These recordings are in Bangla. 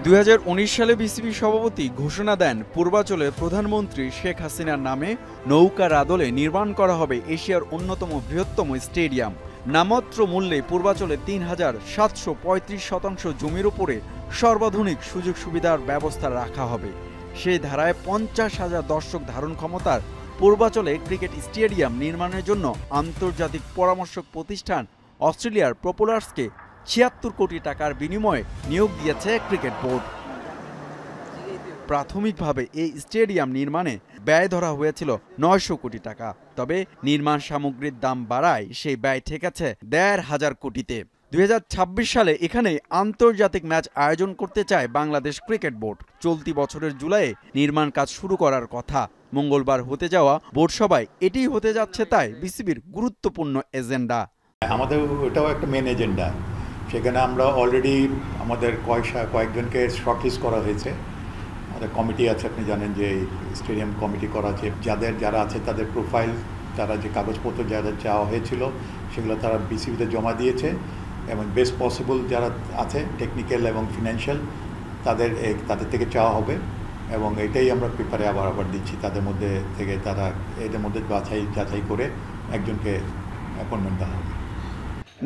2019 সালে বিসিবি সভাপতি ঘোষণা দেন পূর্বাঞ্চলের প্রধানমন্ত্রী শেখ হাসিনার নামে নৌকার আদলে নির্মাণ করা হবে এশিয়ার অন্যতম বৃহত্তম স্টেডিয়াম। নামমাত্র মূল্যে পূর্বাঞ্চলে ৩,৭৩৫ জমির উপরে সর্বাধুনিক সুযোগ সুবিধার ব্যবস্থা রাখা হবে। সেই ধারায় 50,000 দর্শক ধারণ ক্ষমতার পূর্বাঞ্চলে ক্রিকেট স্টেডিয়াম নির্মাণের জন্য আন্তর্জাতিক পরামর্শক প্রতিষ্ঠান অস্ট্রেলিয়ার প্রপোলার্সকে ৭৬ কোটি টাকার বিনিময়ে নিয়োগ দিয়েছে ক্রিকেট বোর্ড। প্রাথমিকভাবে এই স্টেডিয়াম নির্মাণে ব্যয় ধরা হয়েছিল ৯০০ কোটি টাকা, তবে নির্মাণ সামগ্রীর দাম বাড়ায় সেই ব্যয় ঠেকেছে ১৫০০ কোটিতে। ২০২৬ সালে এখানে আন্তর্জাতিক ম্যাচ আয়োজন করতে চায় বাংলাদেশ ক্রিকেট বোর্ড। চলতি বছরের জুলাইয়ে নির্মাণ কাজ শুরু করার কথা। মঙ্গলবার হতে যাওয়া বোর্ড সভায় এটিই হতে যাচ্ছে তাই বিসিবির গুরুত্বপূর্ণ এজেন্ডা। আমাদের ওটাও একটা মেন এজেন্ডা। সেখানে আমরা অলরেডি আমাদের কয়েকজনকে শর্টলিস্ট করা হয়েছে। আমাদের কমিটি আছে, আপনি জানেন যে স্টেডিয়াম কমিটি করা আছে। যারা আছে তাদের প্রোফাইল, তারা যে কাগজপত্র যারা চাওয়া হয়েছিল সেগুলো তারা বিসিবিতে জমা দিয়েছে এবং বেস্ট পসিবল যারা আছে টেকনিক্যাল এবং ফিনান্সিয়াল তাদের থেকে চাওয়া হবে এবং এটাই আমরা পেপারে আবার দিচ্ছি। তাদের মধ্যে থেকে তারা এদের মধ্যে যাচাই করে একজনকে অ্যাপয়েন্টমেন্ট দেওয়া হবে।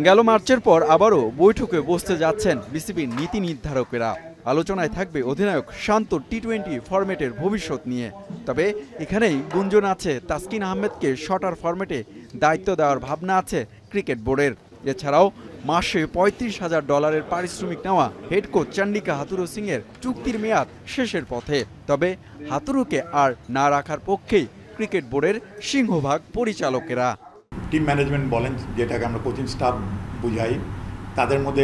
গেল মার্চের পর আবারও বৈঠকে বসতে যাচ্ছেন বিসিবির নীতি নির্ধারকেরা। আলোচনায় থাকবে অধিনায়ক শান্ত টি-20 ফরম্যাটের ভবিষ্যৎ নিয়ে। তবে এখানেই গুঞ্জন আছে তাসকিন আহমেদকে শর্টার ফরম্যাটে দায়িত্ব দেওয়ার ভাবনা আছে ক্রিকেট বোর্ডের। এছাড়াও মাসে $৩৫,০০০ পারিশ্রমিক নেওয়া হেড কোচ চন্ডিকা হাথুরু সিংয়ের চুক্তির মেয়াদ শেষের পথে। তবে হাথুরুকে আর না রাখার পক্ষেই ক্রিকেট বোর্ডের সিংহভাগ পরিচালকেরা। টিম ম্যানেজমেন্ট বলেন, যেটাকে আমরা কোচিং স্টাফ বুঝাই, তাদের মধ্যে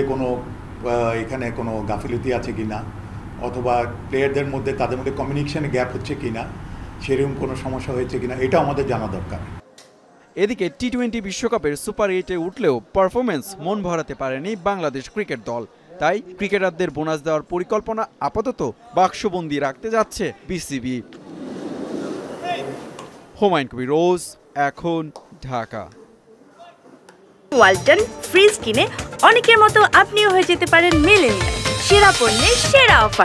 এখানে কোনো গাফিলতি আছে কিনা অথবা প্লেয়ারদের মধ্যে তাদের মধ্যে কমিউনিকেশনে গ্যাপ হচ্ছে কিনা, সেরকম কোনো সমস্যা হয়েছে কিনা এটা আমাদের জানা দরকার। এদিকে টি-20 বিশ্বকাপের সুপার 8-এ উঠলেও পারফরমেন্স মন ভরাতে পারেনি বাংলাদেশ ক্রিকেট দল। তাই ক্রিকেটারদের বোনাস দেওয়ার পরিকল্পনা আপাতত বাক্সবন্দি রাখতে যাচ্ছে বিসিবি। হুমায়ুন কবির রোজ, এখন, ঢাকা। ওয়ালটন ফ্রিজ কিনে অনেকের মতো আপনিও হয়ে যেতে পারেন মিলেনিয়াল। সেরা পণ্যের সেরা অফার।